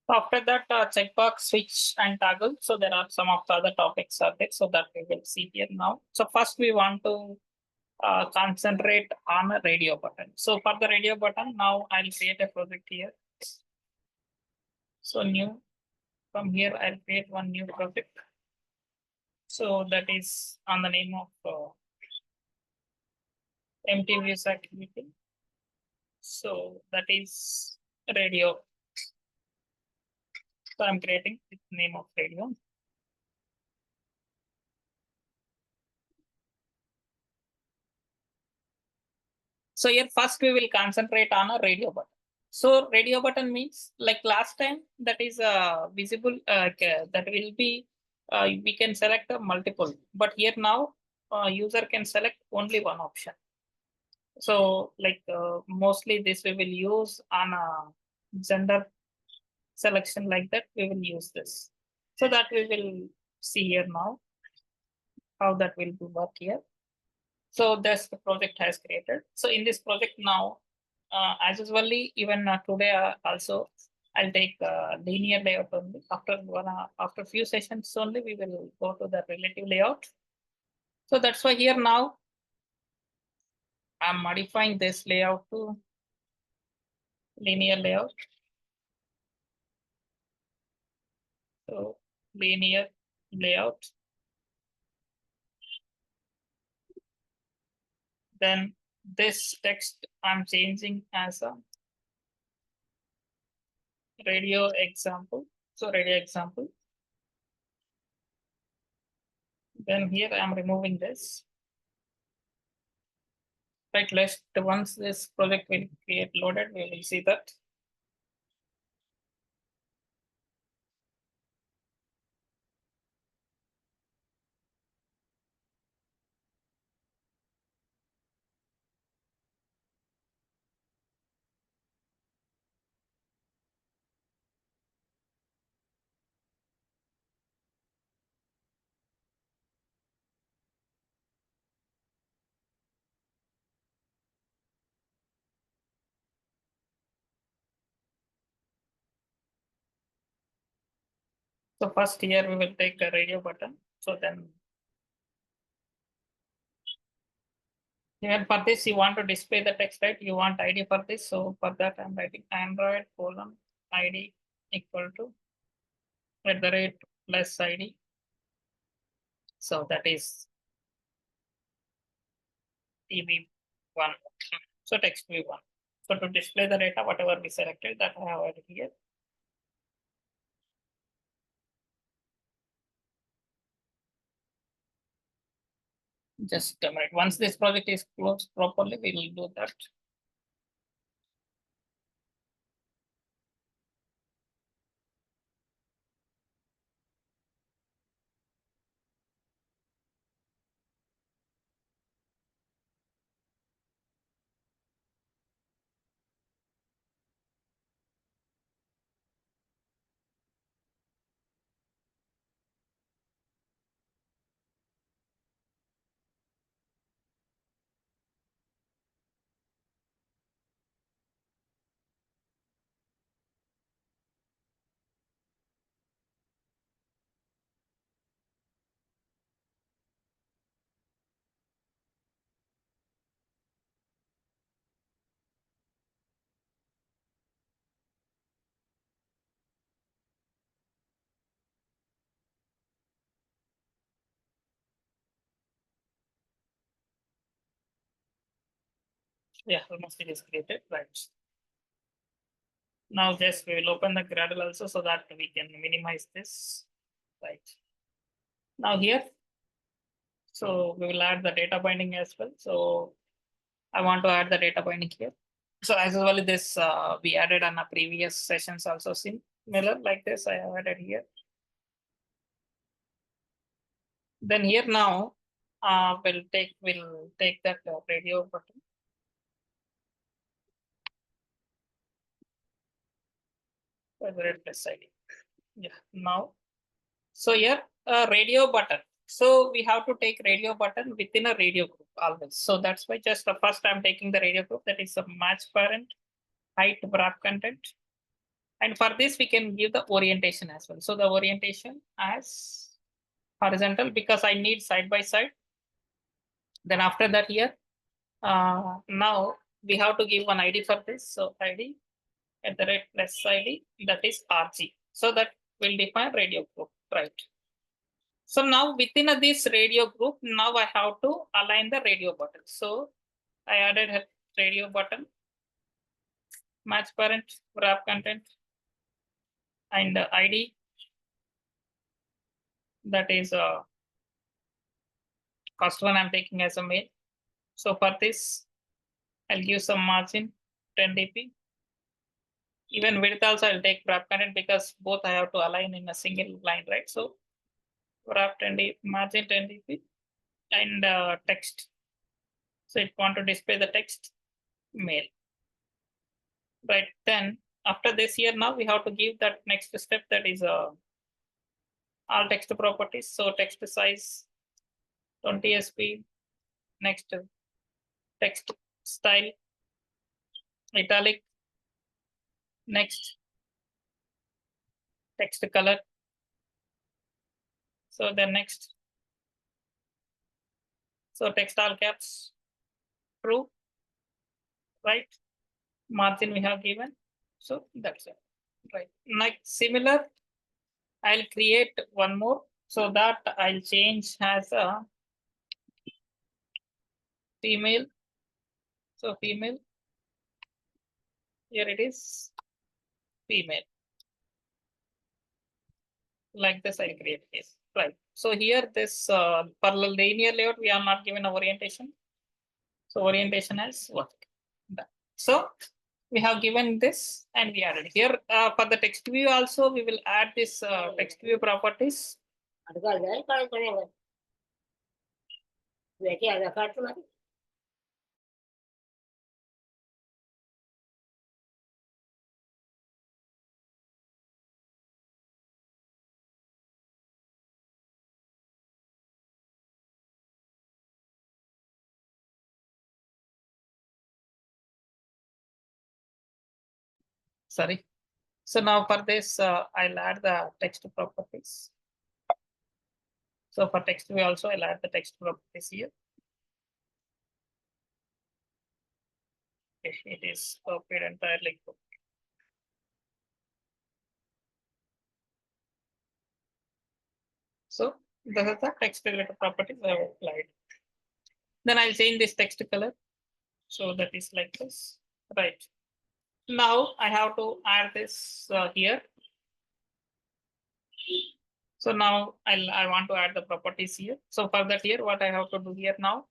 After that, checkbox, switch, and toggle. So there are some of the other topics are there, so that we will see here now. So first we want to concentrate on a radio button. So for the radio button, now I'll create a project here. So new, from here I'll create one new project. So that is on the name of empty views activity. So that is radio. So I'm creating the name of radio. So here first we will concentrate on a radio button. So radio button means like last time that is visible that will be we can select a multiple, but here now user can select only one option. So like mostly this we will use on a gender selection, like that we will use this. So that we will see here now how that will be work here. So this the project has created. So in this project now, as usually, even today also, I'll take linear layout only. After few sessions only, we will go to the relative layout. So that's why here now, I'm modifying this layout to linear layout. So linear layout. Then this text I'm changing as a radio example. So radio example. Then here I'm removing this. Right, let's once this project will get loaded, we will see that. So first here we will take a radio button. So then even for this you want to display the text, right? You want ID for this. So for that I'm writing Android ID equal to @ +ID. So that is TB1. So text V1. So to display the data, whatever we selected, that I have added here. Just a minute. Once this project is closed properly, we will do that. Yeah, almost it is created, right? Now just we will open the Gradle also so that we can minimize this, right? Now here, so we will add the data binding as well. So I want to add the data binding here. So as well this we added on a previous sessions also similar like this I have added here. Then here now we'll take that radio button. @ Yeah, now. So here radio button. So we have to take radio button within a radio group always. So that's why just the first I'm taking the radio group, that is a match parent, height, wrap content. And for this, we can give the orientation as well. So the orientation as horizontal because I need side by side. Then after that here, now we have to give one ID for this. So ID at the rate plus ID, that is RG. So that will define radio group, right? So now within this radio group, now I have to align the radio button. So I added a radio button, match parent, wrap content, and ID. That is first one I'm taking as a mail. So for this, I'll give some margin 10 dp. Even width also I'll take wrap content because both I have to align in a single line, right? So wrap 10 dp, margin 10 dp, and text. So it want to display the text mail. Right, then after this here, now we have to give that next step, that is all text properties. So text size 20 sp, next text style italic, next text color. So then next, so text all caps, true, right? Margin we have given. So that's it, right? Like similar, I'll create one more, so that I'll change as a female. So female, here it is, female. Like this, I create this, right? So here this for linear layout, we are not given a orientation. So orientation as what? So we have given this and we added here for the text view also, we will add this text view properties. Sorry. So now for this, I'll add the text properties. So for text view also, I'll add the text properties here. It is copied entirely. So this is the text related properties I have applied. Then I'll change this text color. So that is like this, right? Now I have to add this here. So now I want to add the properties here. So for that here, what I have to do here now,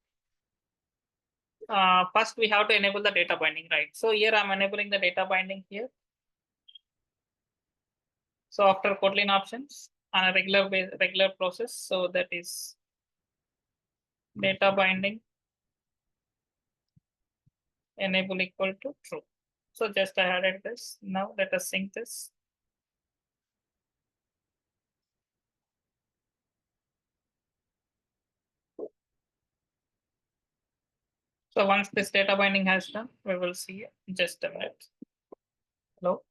first we have to enable the data binding, right? So here I'm enabling the data binding here. So after Kotlin options on a regular process, so that is data binding enable equal to true. So just I added this. Now let us sync this. So once this data binding has done, we will see just a minute. Hello.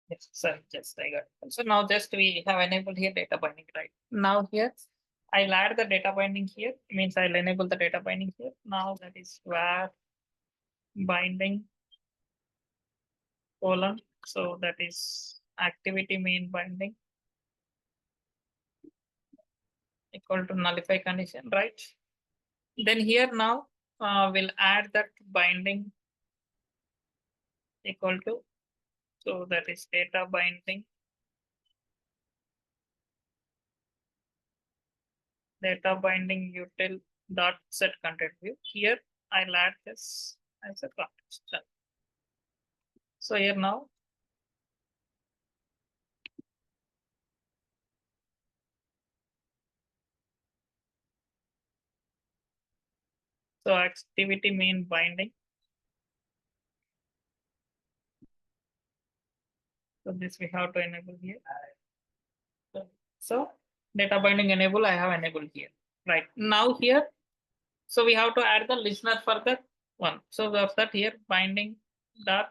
Yes, sorry, just I got it. So now just we have enabled here data binding, right? Now here I'll add the data binding here. Means I'll enable the data binding here. Now that is where binding colon. So that is activity main binding equal to nullify condition, right? Then here now we'll add that binding equal to, so that is data binding util dot set content view. Here I'll add this as a context. So here now so activity main binding. So this we have to enable here. So data binding enable I have enabled here. Right now here, so we have to add the listener for the one. So of that here binding dot.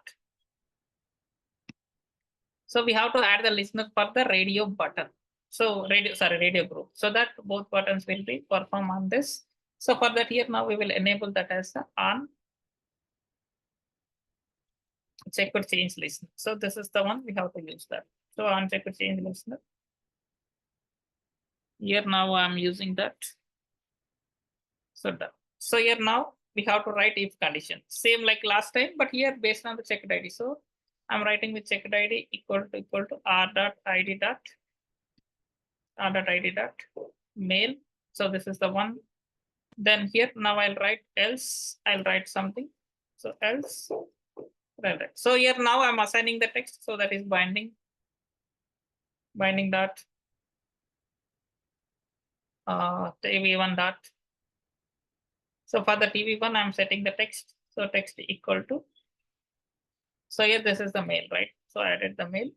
So we have to add the listener for the radio button. So radio group. So that both buttons will be perform on this. So for that here now we will enable that as the on check or change listener. So this is the one we have to use that. So on check or change listener. Here now I'm using that. So done. So here now we have to write if condition. Same like last time, but here based on the checked ID. So I'm writing with checked ID equal to r dot id dot mail. So this is the one. Then here now I'll write else. I'll write something. So else. Right. So here now I'm assigning the text. So that is binding dot tv1 dot. So for the tv1 I'm setting the text. So text equal to. So here this is the mail, right? So I added the mail.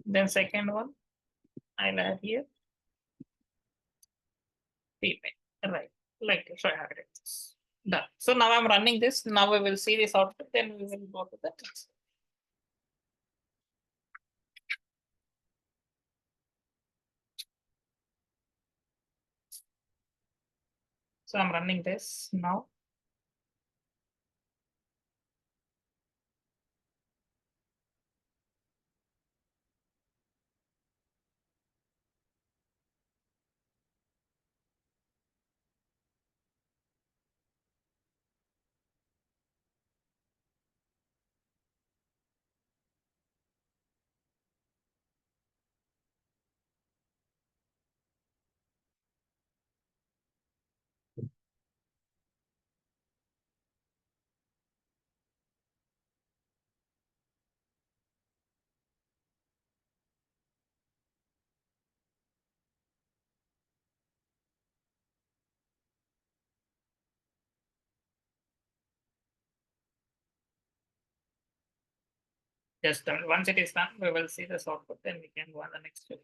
Then second one I'll add here female, right? Like so I added this. Done. So now I'm running this. Now we will see this output. Then we will go to the text. So I'm running this now. Just done. Once it is done, we will see this output. Then we can go on the next step.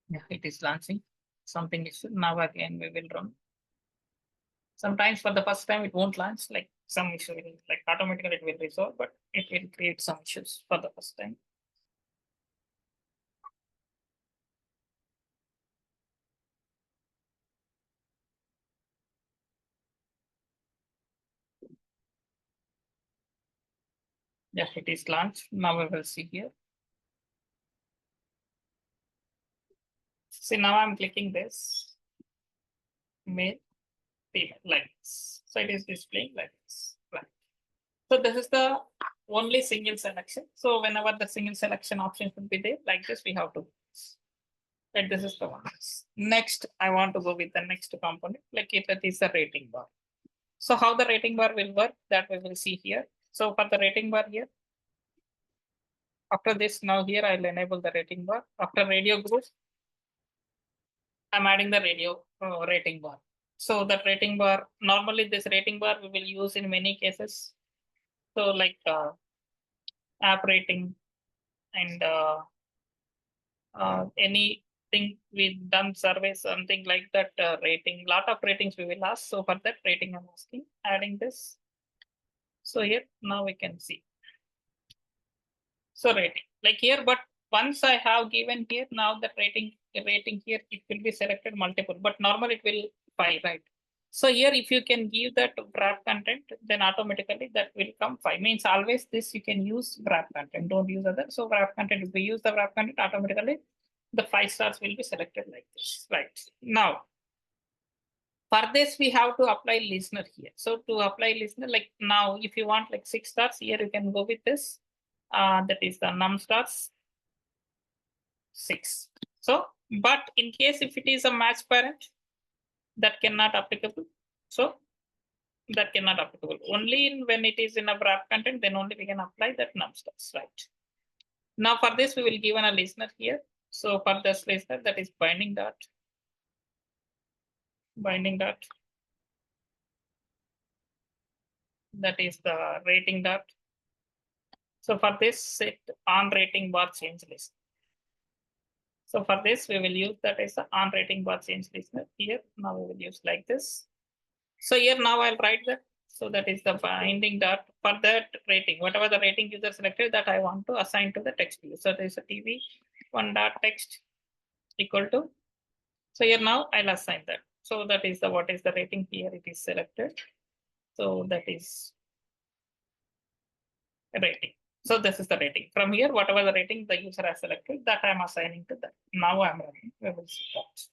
Yeah, it is launching. Something is now again we will run. Sometimes for the first time it won't launch, like some issue will, like automatically it will resolve, but it will create some issues for the first time. Yes, it is launched. Now we will see here. See, now I'm clicking this male, female, like this. So it is displaying like this. Right. So this is the only single selection. So whenever the single selection option should be there, like this, we have to. Like this is the one. Next, I want to go with the next component, like it is the rating bar. So how the rating bar will work, that we will see here. So for the rating bar here, after this, now here I'll enable the rating bar. After radio group, I'm adding the radio rating bar. So that rating bar, normally this rating bar we will use in many cases. So like app rating and anything we done surveys, something like that rating, lot of ratings we will ask. So for that rating I'm asking, adding this. So here now we can see. So rating like here, but once I have given here, now the rating here, it will be selected multiple, but normal it will 5, right? So here, if you can give that wrap content, then automatically that will come 5. Means always this you can use wrap content, don't use other. So wrap content, if we use the wrap content, automatically the 5 stars will be selected like this, right? Now, for this, we have to apply listener here. So to apply listener, like now, if you want like 6 stars, here you can go with this. That is the num stars 6. So, but in case if it is a match parent, that cannot applicable. So that cannot applicable. Only when it is in a wrap content, then only we can apply that num stars, right? Now for this, we will give a listener here. So for this listener, that is binding dot. That is the rating dot. So for this, set on rating bar change list. So for this, we will use that as the on rating bar change listener here. Now we will use like this. So here now I'll write that. So that is the binding dot for that rating, whatever the rating user selected, that I want to assign to the text view. So there is a TV one dot text equal to. So here now I'll assign that. So that is the what is the rating here, it is selected. So that is a rating. So this is the rating. From here, whatever the rating the user has selected, that I'm assigning to that. Now I'm running. We will see that.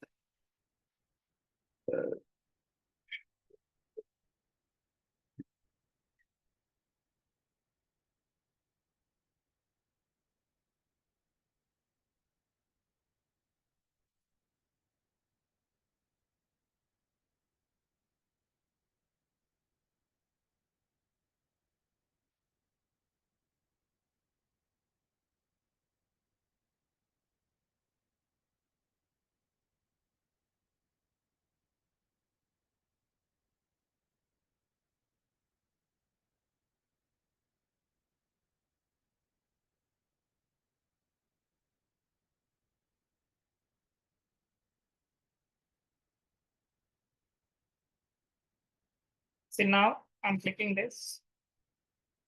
See now I'm clicking this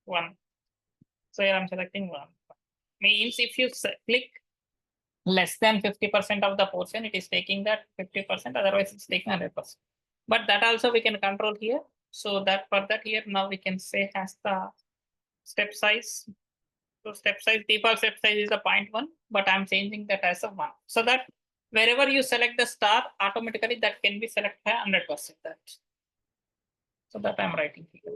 one. So here I'm selecting one. Means if you click less than 50% of the portion, it is taking that 50%, otherwise it's taking 100%. But that also we can control here. So that for that here, now we can say has the step size. So step size, default step size is a 0.1, but I'm changing that as a 1. So that wherever you select the star, automatically that can be selected 100% that. So that I'm writing here.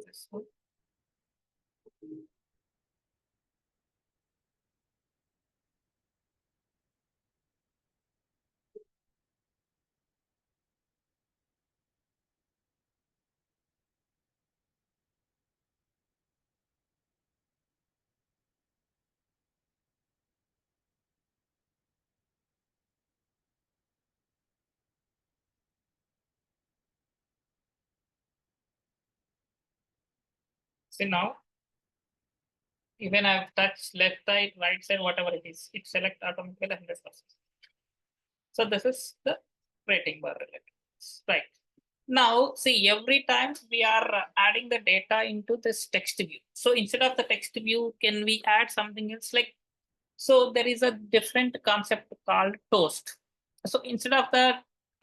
See now, even I've touched left side, right side, whatever it is, it select automatically 100%. So this is the rating bar related. Right. Now, see, every time we are adding the data into this text view. So instead of the text view, can we add something else? Like, so there is a different concept called toast. So instead of the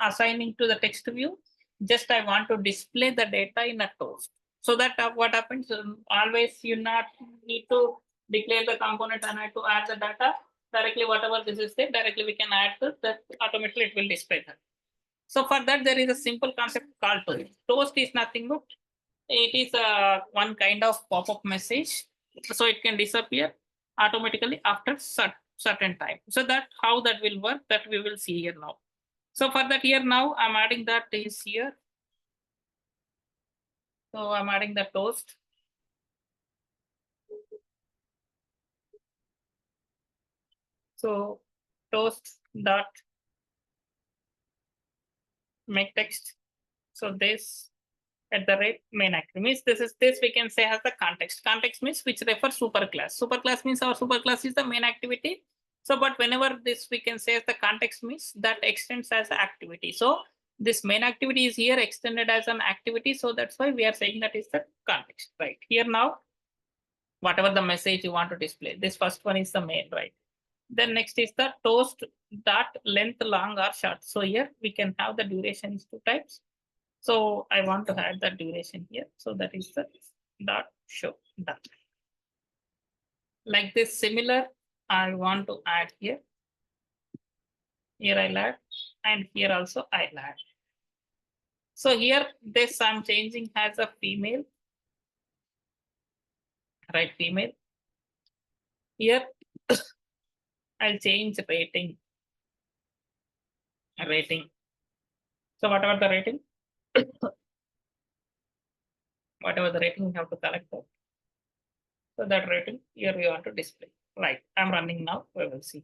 assigning to the text view, just I want to display the data in a toast. So that what happens, always you not need to declare the component and I have to add the data directly, whatever this is there, directly we can add to that, automatically it will display that. So for that, there is a simple concept called toast. Toast is nothing but it is one kind of pop-up message. So it can disappear automatically after certain time. So that how that will work, that we will see here now. So for that here now, I'm adding that is here. So I'm adding the toast. So toast dot make text. So this at the rate main activity means this we can say as the context. Context means which refers superclass. Superclass means our superclass is the main activity. So, but whenever this we can say as the context means that extends as activity. So this main activity is here extended as an activity. So that's why we are saying that is the context, right? Here now, whatever the message you want to display, this first one is the main, right? Then next is the toast dot length long or short. So here we can have the duration is two types. So I want to add the duration here. So that is the dot show dot. Like this similar, I want to add here. Here I'll add, and here also I'll add. So here this I'm changing as a female, right? Female. Here I'll change rating. Rating. So whatever the rating, whatever the rating, you have to collect that. So that rating here we want to display. Right. I'm running now. We will see.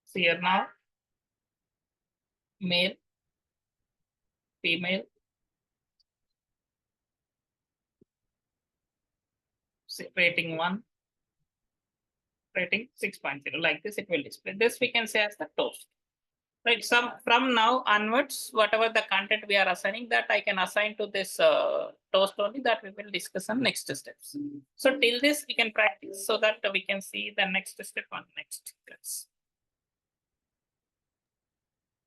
So here now, male, female, rating 1, rating 6.0. Like this, it will display. This we can say as the toast. Right. Some from now onwards, whatever the content we are assigning, that I can assign to this toast only, that we will discuss on next steps. So till this we can practice so that we can see the next step on next class.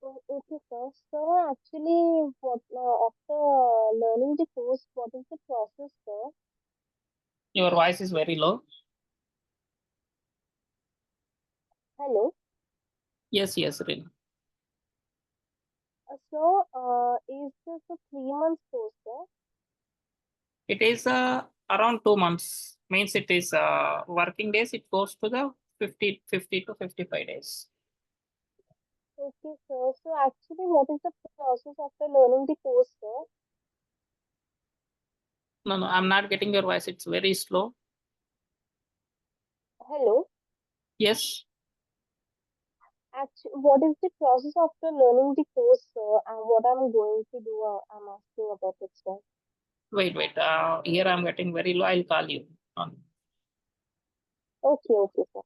Okay, sir. So actually, what after learning the course, what is the process, sir? Your voice is very low. Hello. Yes, yes, really. So, is this a 3 months course, sir? It is around 2 months. Means it is working days. It goes to the 50 to 55 days. Okay, sir. So actually, what is the process after learning the course, sir? No, no, I'm not getting your voice. It's very slow. Hello. Yes. Actually, what is the process after learning the course, sir? And what I'm going to do, I'm asking about it, sir. Wait, wait. Here I'm getting very low. I'll call you. Okay, okay, sir.